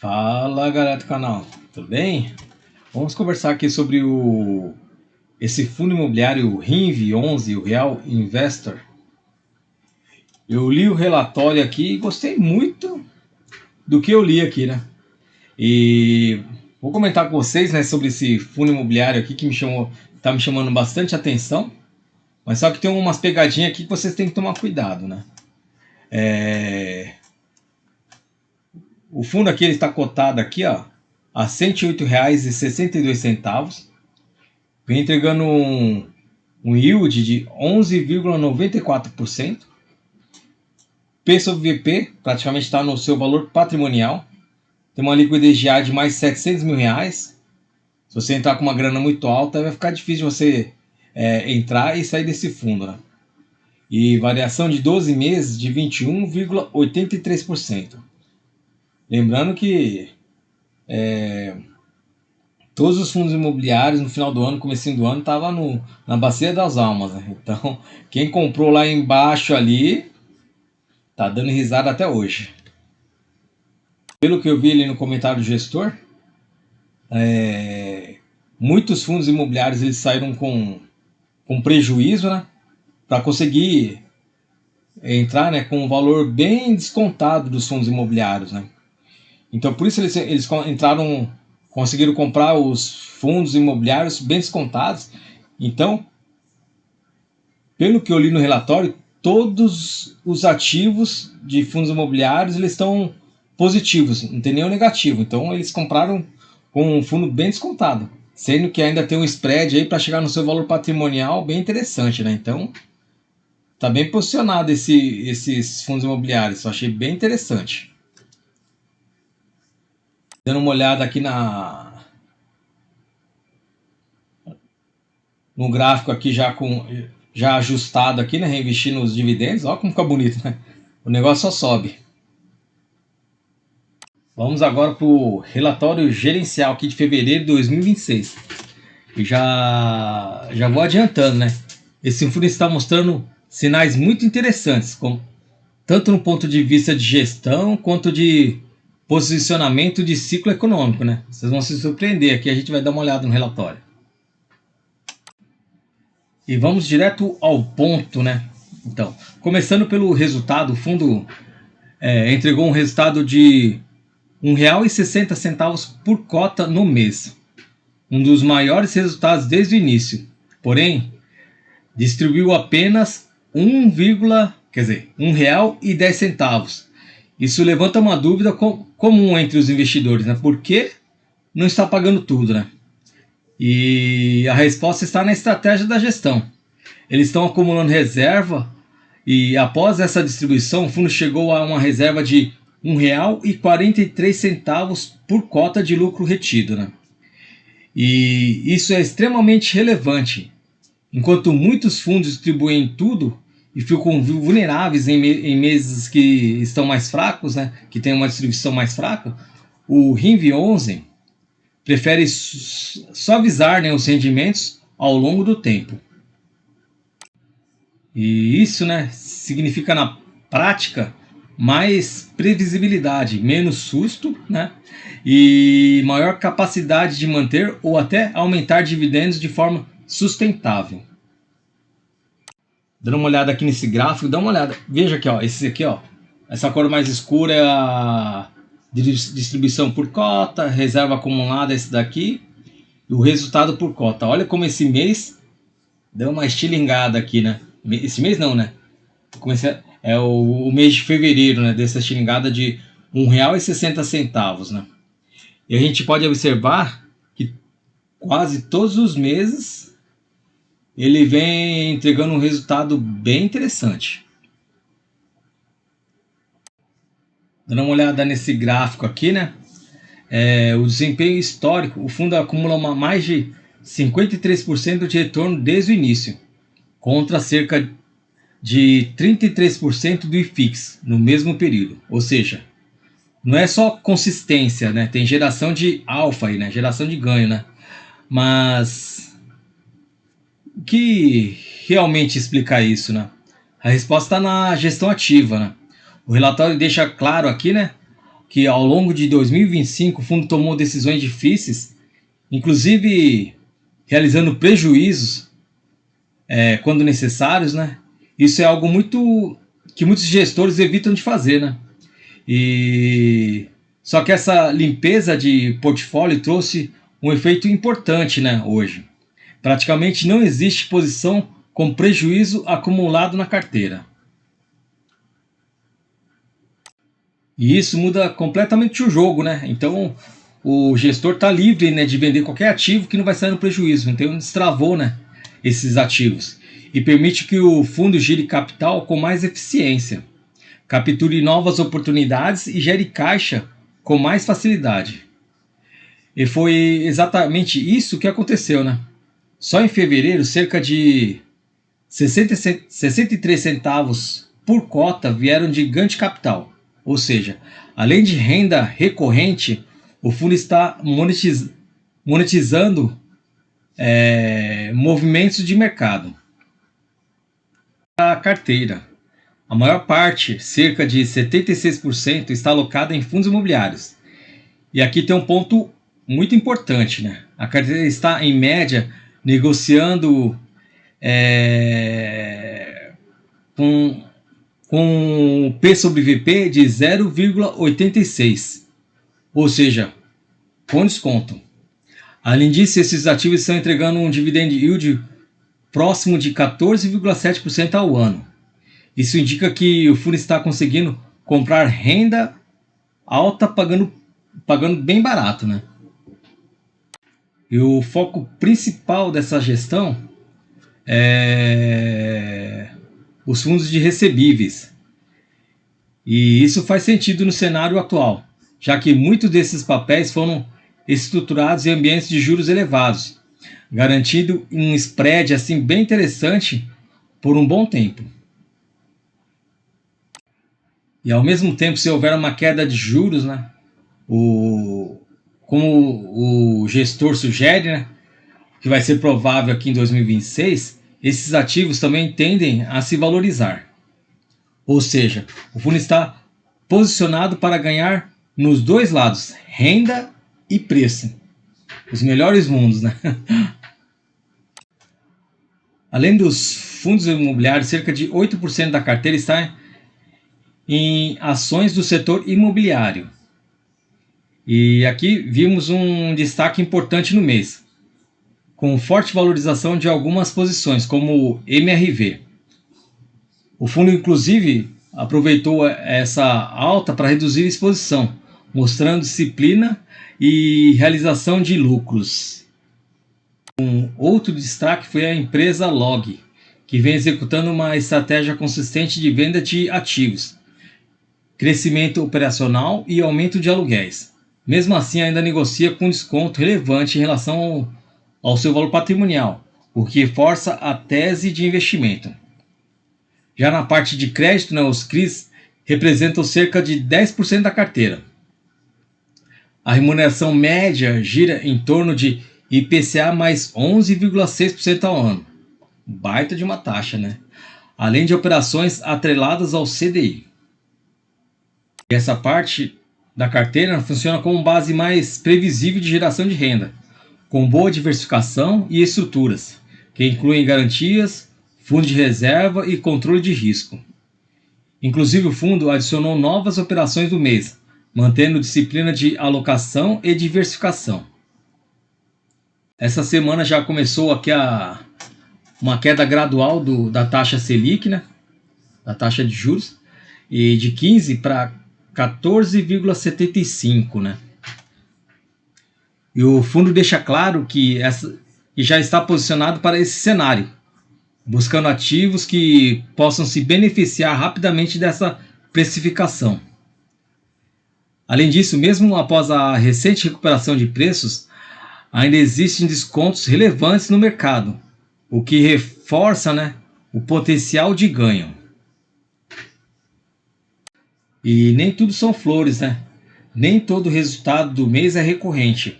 Fala galera do canal, tudo bem? Vamos conversar aqui sobre esse fundo imobiliário RINV11, o Real Investor. Eu li o relatório aqui e gostei muito do que eu li aqui, né? E vou comentar com vocês, né, sobre esse fundo imobiliário aqui que tá me chamando bastante atenção. Mas só que tem umas pegadinhas aqui que vocês têm que tomar cuidado, né? O fundo aqui ele está cotado aqui, ó, a R$ 108,62. Vem entregando um yield de 11,94%. P sobre VP praticamente está no seu valor patrimonial. Tem uma liquidez de de mais R$ 700 mil. Se você entrar com uma grana muito alta, vai ficar difícil você entrar e sair desse fundo, né? E variação de 12 meses de 21,83%. Lembrando que todos os fundos imobiliários no final do ano, comecinho do ano, estavam na bacia das almas, né? Então, quem comprou lá embaixo ali, tá dando risada até hoje. Pelo que eu vi ali no comentário do gestor, muitos fundos imobiliários eles saíram com prejuízo, né? Para conseguir entrar, né, com um valor bem descontado dos fundos imobiliários, né? Então, por isso eles conseguiram comprar os fundos imobiliários bem descontados. Então, pelo que eu li no relatório, todos os ativos de fundos imobiliários eles estão positivos, não tem nenhum negativo. Então, eles compraram com um fundo bem descontado, sendo que ainda tem um spread aí para chegar no seu valor patrimonial bem interessante, né? Então, tá bem posicionado esses fundos imobiliários. Eu achei bem interessante. Dando uma olhada aqui no gráfico aqui já ajustado aqui, né, reinvestindo os dividendos. Olha como fica bonito, né? O negócio só sobe. Vamos agora para o relatório gerencial aqui de fevereiro de 2026. E já vou adiantando, né? Esse fundo está mostrando sinais muito interessantes, tanto no ponto de vista de gestão quanto de posicionamento de ciclo econômico, né? Vocês vão se surpreender aqui, a gente vai dar uma olhada no relatório. E vamos direto ao ponto, né? Então, começando pelo resultado, o fundo entregou um resultado de R$ 1,60 por cota no mês. Um dos maiores resultados desde o início. Porém, distribuiu apenas R$1,10. Isso levanta uma dúvida comum entre os investidores, né? Por que não está pagando tudo, né? E a resposta está na estratégia da gestão. Eles estão acumulando reserva e após essa distribuição, o fundo chegou a uma reserva de R$ 1,43 por cota de lucro retido, né? E isso é extremamente relevante. Enquanto muitos fundos distribuem tudo e ficam vulneráveis em meses que estão mais fracos, né, que tem uma distribuição mais fraca, o RINV11 prefere suavizar, né, os rendimentos ao longo do tempo. E isso, né, significa na prática mais previsibilidade, menos susto, né, e maior capacidade de manter ou até aumentar dividendos de forma sustentável. Dando uma olhada aqui nesse gráfico, dá uma olhada. Veja aqui, ó, esse aqui, ó, essa cor mais escura é a distribuição por cota, reserva acumulada esse daqui, e o resultado por cota. Olha como esse mês deu uma estilingada aqui, né? Esse mês não, né? É o mês de fevereiro, né? Dessa estilingada de R$ 1,60, né? E a gente pode observar que quase todos os meses ele vem entregando um resultado bem interessante. Dando uma olhada nesse gráfico aqui, né? O desempenho histórico, o fundo acumula mais de 53% de retorno desde o início, contra cerca de 33% do IFIX no mesmo período. Ou seja, não é só consistência, né? Tem geração de alfa aí, né? Geração de ganho, né? Mas o que realmente explica isso, né? A resposta está na gestão ativa, né? O relatório deixa claro aqui, né, que ao longo de 2025 o fundo tomou decisões difíceis, inclusive realizando prejuízos quando necessários, né? Isso é algo que muitos gestores evitam de fazer, né? E só que essa limpeza de portfólio trouxe um efeito importante, né, hoje. Praticamente não existe posição com prejuízo acumulado na carteira. E isso muda completamente o jogo, né? Então o gestor está livre, né, de vender qualquer ativo que não vai sair no prejuízo. Então destravou, né, esses ativos e permite que o fundo gire capital com mais eficiência, capture novas oportunidades e gere caixa com mais facilidade. E foi exatamente isso que aconteceu, né? Só em fevereiro, cerca de 63 centavos por cota vieram de ganho de capital. Ou seja, além de renda recorrente, o fundo está monetizando movimentos de mercado. A carteira. A maior parte, cerca de 76%, está alocada em fundos imobiliários. E aqui tem um ponto muito importante, né? A carteira está, em média, negociando com P sobre VP de 0,86, ou seja, com desconto. Além disso, esses ativos estão entregando um dividend yield próximo de 14,7% ao ano. Isso indica que o fundo está conseguindo comprar renda alta pagando bem barato, né? E o foco principal dessa gestão é os fundos de recebíveis. E isso faz sentido no cenário atual, já que muitos desses papéis foram estruturados em ambientes de juros elevados, garantindo um spread assim bem interessante por um bom tempo. E ao mesmo tempo, se houver uma queda de juros, né, como o gestor sugere, né, que vai ser provável aqui em 2026, esses ativos também tendem a se valorizar. Ou seja, o fundo está posicionado para ganhar nos dois lados, renda e preço. Os melhores mundos, né? Além dos fundos imobiliários, cerca de 8% da carteira está em ações do setor imobiliário. E aqui vimos um destaque importante no mês, com forte valorização de algumas posições, como o MRV. O fundo, inclusive, aproveitou essa alta para reduzir a exposição, mostrando disciplina e realização de lucros. Um outro destaque foi a empresa Log, que vem executando uma estratégia consistente de venda de ativos, crescimento operacional e aumento de aluguéis. Mesmo assim, ainda negocia com desconto relevante em relação ao seu valor patrimonial, o que reforça a tese de investimento. Já na parte de crédito, né, os CRIs representam cerca de 10% da carteira. A remuneração média gira em torno de IPCA mais 11,6% ao ano. Baita de uma taxa, né? Além de operações atreladas ao CDI. E essa parte da carteira funciona como base mais previsível de geração de renda, com boa diversificação e estruturas, que incluem garantias, fundo de reserva e controle de risco. Inclusive, o fundo adicionou novas operações do mês, mantendo disciplina de alocação e diversificação. Essa semana já começou aqui uma queda gradual da taxa Selic, né? Da taxa de juros, e de 15 para 14,75, né? E o fundo deixa claro que já está posicionado para esse cenário, buscando ativos que possam se beneficiar rapidamente dessa precificação. Além disso, mesmo após a recente recuperação de preços, ainda existem descontos relevantes no mercado, o que reforça, né, o potencial de ganho. E nem tudo são flores, né? Nem todo resultado do mês é recorrente.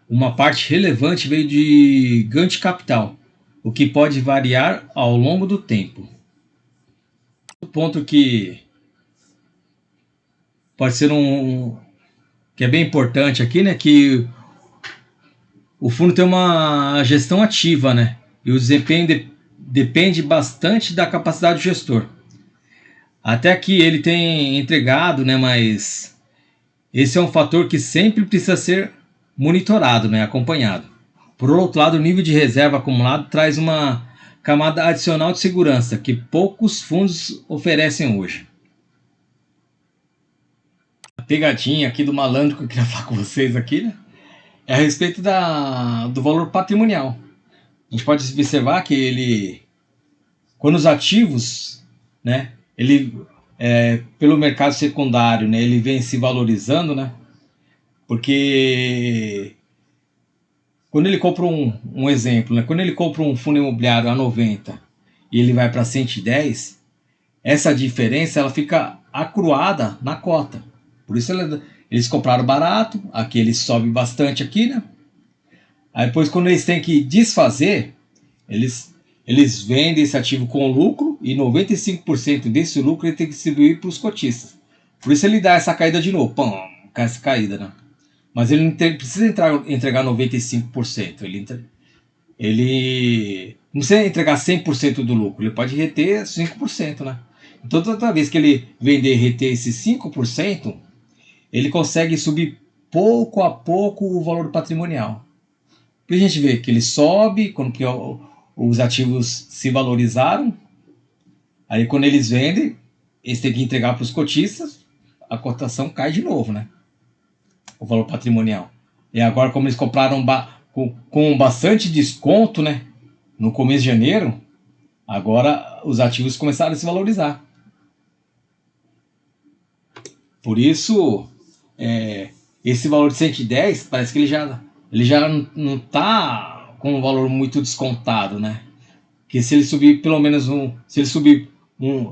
Uma parte relevante veio de ganho de capital, o que pode variar ao longo do tempo. O ponto que pode ser que é bem importante aqui, né? Que o fundo tem uma gestão ativa, né? E o desempenho depende bastante da capacidade do gestor. Até aqui ele tem entregado, né? Mas esse é um fator que sempre precisa ser monitorado, né? Acompanhado. Por outro lado, o nível de reserva acumulado traz uma camada adicional de segurança que poucos fundos oferecem hoje. A pegadinha aqui do malandro que eu queria falar com vocês aqui, né? É a respeito do valor patrimonial. A gente pode observar que ele, quando os ativos, né, pelo mercado secundário, né, ele vem se valorizando, né, porque quando ele compra um exemplo, né, quando ele compra um fundo imobiliário a 90 e ele vai para 110, essa diferença ela fica acruada na cota. Por isso eles compraram barato, aqui ele sobe bastante aqui, né? Aí depois quando eles têm que desfazer, eles vendem esse ativo com lucro e 95% desse lucro ele tem que distribuir para os cotistas. Por isso ele dá essa caída de novo, pum, essa caída, né? Mas ele não precisa entregar 95%, ele não precisa entregar 100% do lucro, ele pode reter 5%, né? Então toda vez que ele vender e reter esses 5%, ele consegue subir pouco a pouco o valor patrimonial. A gente vê que ele sobe quando os ativos se valorizaram, aí quando eles vendem, eles têm que entregar para os cotistas, a cotação cai de novo, né? O valor patrimonial. E agora, como eles compraram com bastante desconto, né? No começo de janeiro, agora os ativos começaram a se valorizar. Por isso, esse valor de 110 parece que ele já não está com um valor muito descontado, né? Que se ele subir pelo menos se ele subir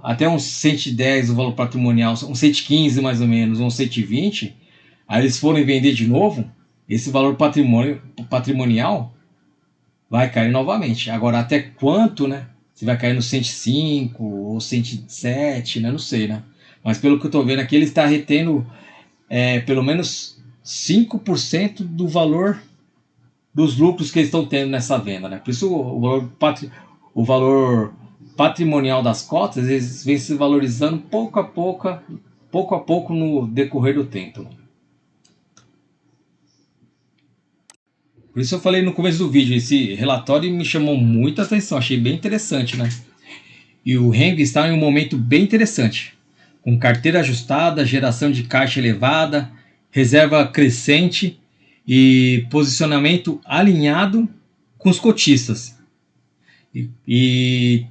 até uns 110 o valor patrimonial, uns 115 mais ou menos, uns 120, aí eles forem vender de novo, esse valor patrimonial vai cair novamente. Agora, até quanto, né? Se vai cair no 105 ou 107, né? Não sei, né? Mas pelo que eu estou vendo aqui, ele está retendo pelo menos 5% do valor dos lucros que eles estão tendo nessa venda, né? Por isso o valor patrimonial das cotas eles vem se valorizando pouco a pouco no decorrer do tempo. Por isso eu falei no começo do vídeo, esse relatório me chamou muita atenção, achei bem interessante, né? E o Heng está em um momento bem interessante, com carteira ajustada, geração de caixa elevada, reserva crescente e posicionamento alinhado com os cotistas. E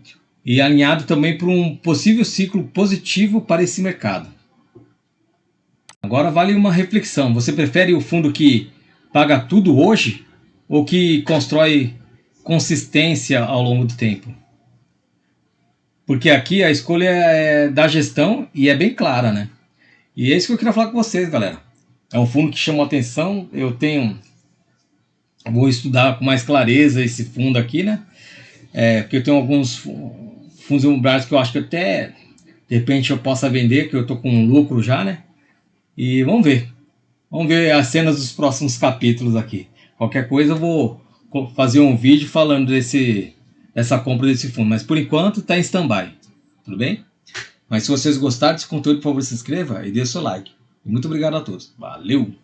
alinhado também para um possível ciclo positivo para esse mercado. Agora vale uma reflexão. Você prefere o fundo que paga tudo hoje ou que constrói consistência ao longo do tempo? Porque aqui a escolha é da gestão e é bem clara, né? E é isso que eu queria falar com vocês, galera. É um fundo que chamou atenção. Vou estudar com mais clareza esse fundo aqui, né? Porque eu tenho alguns fundos imobiliários que eu acho que até de repente eu possa vender, que eu tô com lucro já, né? E vamos ver as cenas dos próximos capítulos aqui. Qualquer coisa eu vou fazer um vídeo falando dessa compra desse fundo, mas por enquanto está em stand-by, tudo bem? Mas se vocês gostaram desse conteúdo, por favor, se inscreva e dê o seu like. E muito obrigado a todos. Valeu!